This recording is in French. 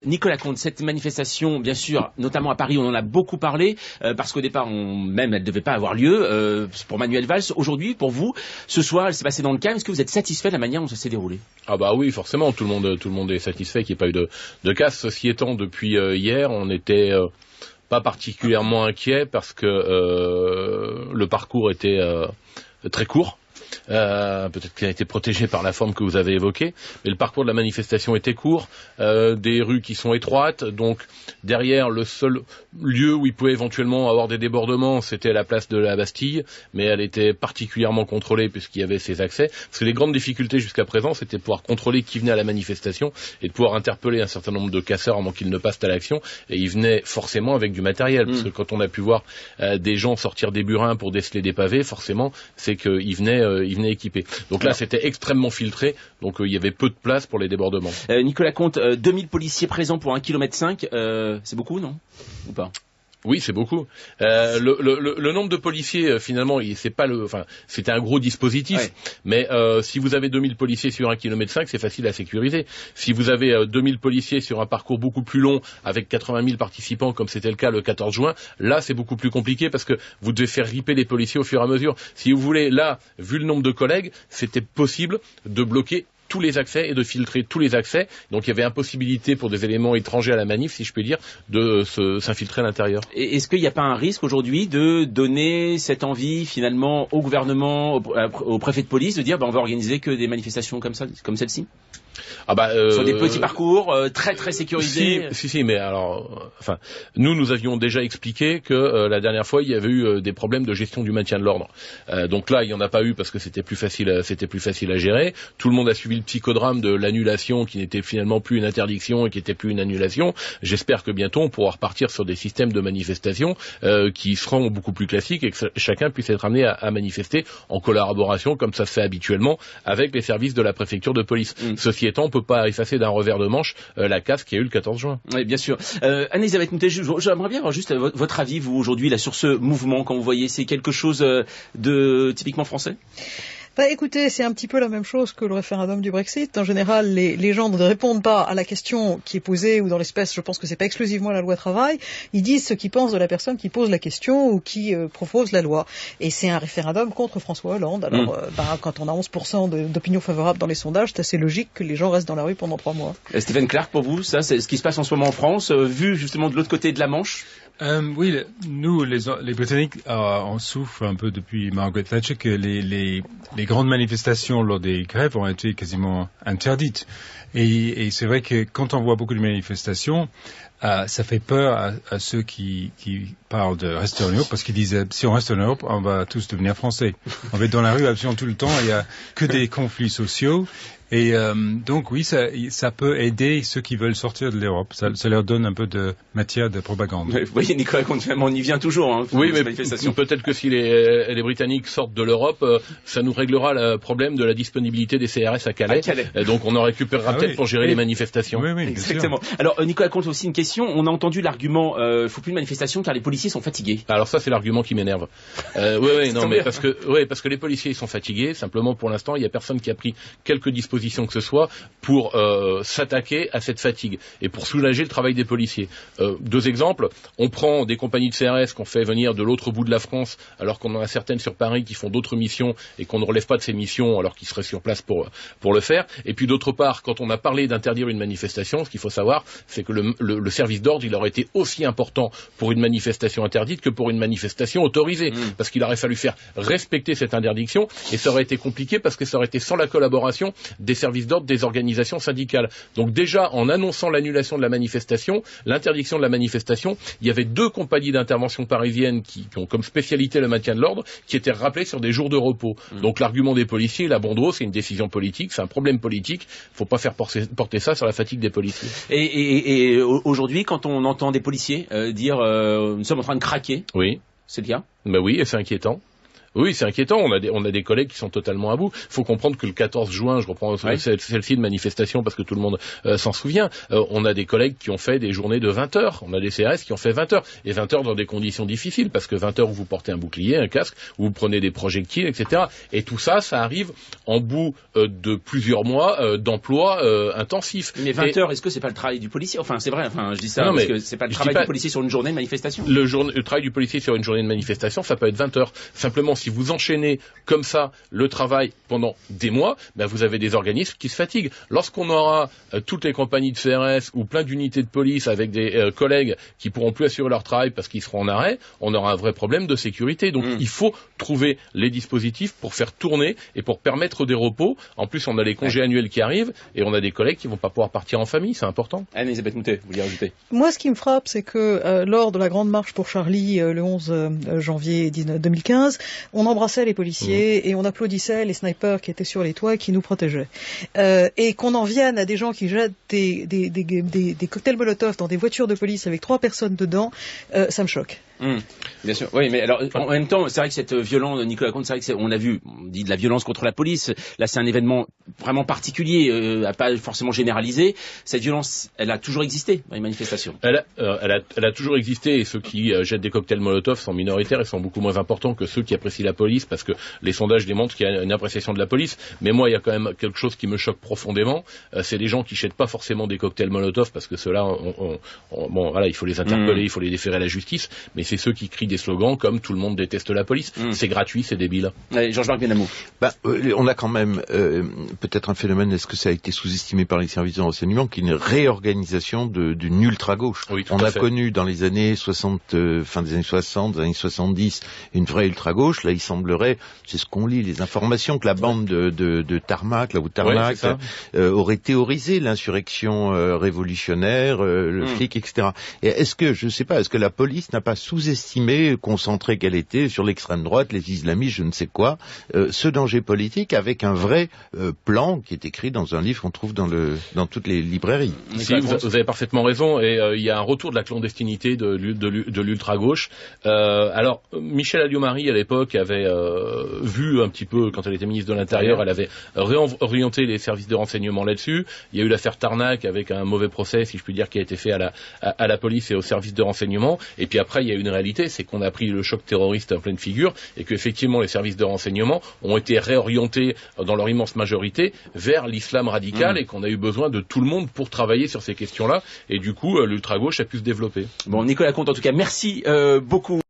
Nicolas Comte, cette manifestation, bien sûr, notamment à Paris, on en a beaucoup parlé, parce qu'au départ, elle ne devait pas avoir lieu, pour Manuel Valls. Aujourd'hui, pour vous, ce soir, elle s'est passée dans le calme. Est-ce que vous êtes satisfait de la manière dont ça s'est déroulé? Ah bah oui, forcément, tout le monde est satisfait qu'il n'y ait pas eu de casse. Ceci étant, depuis hier, on n'était pas particulièrement inquiet parce que le parcours était très court. Peut-être qu'il a été protégé par la forme que vous avez évoquée, mais le parcours de la manifestation était court, des rues qui sont étroites, donc derrière le seul lieu où il pouvait éventuellement avoir des débordements, c'était la place de la Bastille, mais elle était particulièrement contrôlée puisqu'il y avait ses accès, parce que les grandes difficultés jusqu'à présent, c'était de pouvoir contrôler qui venait à la manifestation et de pouvoir interpeller un certain nombre de casseurs avant qu'ils ne passent à l'action, et ils venaient forcément avec du matériel, parce que quand on a pu voir des gens sortir des burins pour déceler des pavés, forcément, c'est qu'ils venaient équipés. Donc là, c'était extrêmement filtré, donc il y avait peu de place pour les débordements. Nicolas Comte, 2000 policiers présents pour 1,5 km, c'est beaucoup, non? Ou pas? Oui, c'est beaucoup. Le nombre de policiers, finalement, c'était un gros dispositif. Ouais. Mais si vous avez 2000 policiers sur 1,5 km, c'est facile à sécuriser. Si vous avez 2000 policiers sur un parcours beaucoup plus long, avec 80 000 participants, comme c'était le cas le 14 juin, là, c'est beaucoup plus compliqué parce que vous devez faire riper les policiers au fur et à mesure. Si vous voulez, là, vu le nombre de collègues, c'était possible de bloquer tous les accès et de filtrer tous les accès. Donc il y avait impossibilité pour des éléments étrangers à la manif, si je puis dire, de s'infiltrer à l'intérieur. Et est-ce qu'il n'y a pas un risque aujourd'hui de donner cette envie finalement au gouvernement, au préfet de police, de dire on va organiser que des manifestations comme ça, comme celle-ci? Sur des petits parcours très très sécurisés. Si, mais alors, nous avions déjà expliqué que la dernière fois il y avait eu des problèmes de gestion du maintien de l'ordre. Donc là, il y en a pas eu parce que c'était plus facile à gérer. Tout le monde a suivi le psychodrame de l'annulation qui n'était finalement plus une interdiction et qui était plus une annulation. J'espère que bientôt on pourra repartir sur des systèmes de manifestation qui seront beaucoup plus classiques et que chacun puisse être amené à manifester en collaboration comme ça se fait habituellement avec les services de la préfecture de police. Ceci étant, on peut pas effacer d'un revers de manche la casse qu'il y a eu le 14 juin. Oui, bien sûr. Anne-Elisabeth Moutet, j'aimerais bien avoir juste votre avis, vous, aujourd'hui, là, sur ce mouvement, quand vous voyez, c'est quelque chose de typiquement français? Écoutez, c'est un petit peu la même chose que le référendum du Brexit. En général, les gens ne répondent pas à la question qui est posée, ou dans l'espèce, je pense que c'est pas exclusivement la loi travail. Ils disent ce qu'ils pensent de la personne qui pose la question ou qui propose la loi. Et c'est un référendum contre François Hollande. Alors, quand on a 11% d'opinion favorable dans les sondages, c'est assez logique que les gens restent dans la rue pendant 3 mois. Stephen Clark, pour vous, ça, c'est ce qui se passe en ce moment en France, vu justement de l'autre côté de la Manche? Oui, nous, les Britanniques, on souffre un peu depuis Margaret Thatcher que les grandes manifestations lors des grèves ont été quasiment interdites. Et c'est vrai que quand on voit beaucoup de manifestations, ça fait peur à ceux qui parlent de rester en Europe, parce qu'ils disent si on reste en Europe, on va tous devenir français. On va être dans la rue absolument tout le temps, il y a que des conflits sociaux. Et donc oui, ça peut aider ceux qui veulent sortir de l'Europe. Ça leur donne un peu de matière de propagande. Vous voyez, Nicolas, on y vient toujours. Hein, oui, mais peut-être que si les Britanniques sortent de l'Europe, ça nous réglera le problème de la disponibilité des CRS à Calais. Donc on en récupérera peut-être pour gérer les manifestations. Oui, exactement. Alors Nicolas Comte, aussi une question. On a entendu l'argument faut plus de manifestations car les policiers sont fatigués. Alors ça, c'est l'argument qui m'énerve. Parce que les policiers ils sont fatigués. Simplement, pour l'instant, il y a personne qui a pris quelques dispositions que ce soit pour s'attaquer à cette fatigue et pour soulager le travail des policiers. 2 exemples, on prend des compagnies de CRS qu'on fait venir de l'autre bout de la France alors qu'on en a certaines sur Paris qui font d'autres missions et qu'on ne relève pas de ces missions alors qu'ils seraient sur place pour le faire. Et puis d'autre part, quand on a parlé d'interdire une manifestation, ce qu'il faut savoir, c'est que le service d'ordre, il aurait été aussi important pour une manifestation interdite que pour une manifestation autorisée, parce qu'il aurait fallu faire respecter cette interdiction et ça aurait été compliqué parce que ça aurait été sans la collaboration des services d'ordre des organisations syndicales. Donc déjà, en annonçant l'annulation de la manifestation, l'interdiction de la manifestation, il y avait 2 compagnies d'intervention parisiennes qui ont comme spécialité le maintien de l'ordre, qui étaient rappelées sur des jours de repos. Donc l'argument des policiers, la bon dos, c'est une décision politique, c'est un problème politique, il ne faut pas faire porter ça sur la fatigue des policiers. Et aujourd'hui, quand on entend des policiers dire nous sommes en train de craquer, oui, c'est le cas? Oui, et c'est inquiétant. Oui, c'est inquiétant. On a des collègues qui sont totalement à bout. Il faut comprendre que le 14 juin, je reprends celle-ci de manifestation parce que tout le monde s'en souvient, on a des collègues qui ont fait des journées de 20 heures. On a des CRS qui ont fait 20 heures. Et 20 heures dans des conditions difficiles, parce que 20 heures où vous portez un bouclier, un casque, où vous prenez des projectiles, etc. Et tout ça, ça arrive en bout de plusieurs mois d'emploi intensif. Mais 20 heures, est-ce que c'est pas le travail du policier? Enfin, c'est vrai, je dis ça, parce que c'est pas le travail du policier sur une journée de manifestation. Le travail du policier sur une journée de manifestation, ça peut être 20 heures. Simplement, si vous enchaînez comme ça le travail pendant des mois, vous avez des organismes qui se fatiguent. Lorsqu'on aura toutes les compagnies de CRS ou plein d'unités de police avec des collègues qui pourront plus assurer leur travail parce qu'ils seront en arrêt, on aura un vrai problème de sécurité. Donc il faut trouver les dispositifs pour faire tourner et pour permettre des repos. En plus, on a les congés annuels qui arrivent et on a des collègues qui vont pas pouvoir partir en famille, c'est important. Anne-Elisabeth Moutet, vous voulez rajouter? Moi, ce qui me frappe, c'est que lors de la grande marche pour Charlie, le 11 janvier 2015, on embrassait les policiers et on applaudissait les snipers qui étaient sur les toits et qui nous protégeaient. Et qu'on en vienne à des gens qui jettent des cocktails Molotov dans des voitures de police avec 3 personnes dedans, ça me choque. Bien sûr. Oui, mais alors en même temps, c'est vrai que cette violence, Nicolas Comte, c'est vrai que on a vu, on dit de la violence contre la police. Là, c'est un événement vraiment particulier, pas forcément généralisé. Cette violence, elle a toujours existé dans les manifestations. Elle a toujours existé, et ceux qui jettent des cocktails Molotov sont minoritaires et sont beaucoup moins importants que ceux qui apprécient la police, parce que les sondages démontrent qu'il y a une appréciation de la police. Mais moi, il y a quand même quelque chose qui me choque profondément. C'est les gens qui jettent pas forcément des cocktails Molotov, parce que ceux-là, voilà, il faut les interpeller, il faut les déférer à la justice. Mais c'est ceux qui crient des slogans comme tout le monde déteste la police. C'est gratuit, c'est débile. Georges-Marc Benamou. On a quand même peut-être un phénomène, est-ce que ça a été sous-estimé par les services de renseignement, qui est une réorganisation d'une ultra-gauche. Oui, on a connu dans les années 60, fin des années 60, des années 70, une vraie ultra-gauche. Là, il semblerait, c'est ce qu'on lit, les informations, que la bande de Tarmac, là où Tarmac, aurait théorisé l'insurrection révolutionnaire, le flic, etc. Et est-ce que, je sais pas, est-ce que la police n'a pas sous-estimé, concentré qu'elle était sur l'extrême droite, les islamistes, je ne sais quoi, ce danger politique, avec un vrai plan qui est écrit dans un livre qu'on trouve dans toutes les librairies. Si, vous avez parfaitement raison, et il y a un retour de la clandestinité de l'ultra-gauche. Alors, Michèle Alliot-Marie, à l'époque, avait vu un petit peu, quand elle était ministre de l'Intérieur, elle avait réorienté les services de renseignement là-dessus. Il y a eu l'affaire Tarnac, avec un mauvais procès, si je puis dire, qui a été fait à la police et aux services de renseignement. Et puis après, il y a une réalité, c'est qu'on a pris le choc terroriste en pleine figure, et qu'effectivement, les services de renseignement ont été réorientés, dans leur immense majorité, vers l'islam radical, et qu'on a eu besoin de tout le monde pour travailler sur ces questions-là, et du coup, l'ultra-gauche a pu se développer. Bon, Nicolas Comte, en tout cas, merci beaucoup.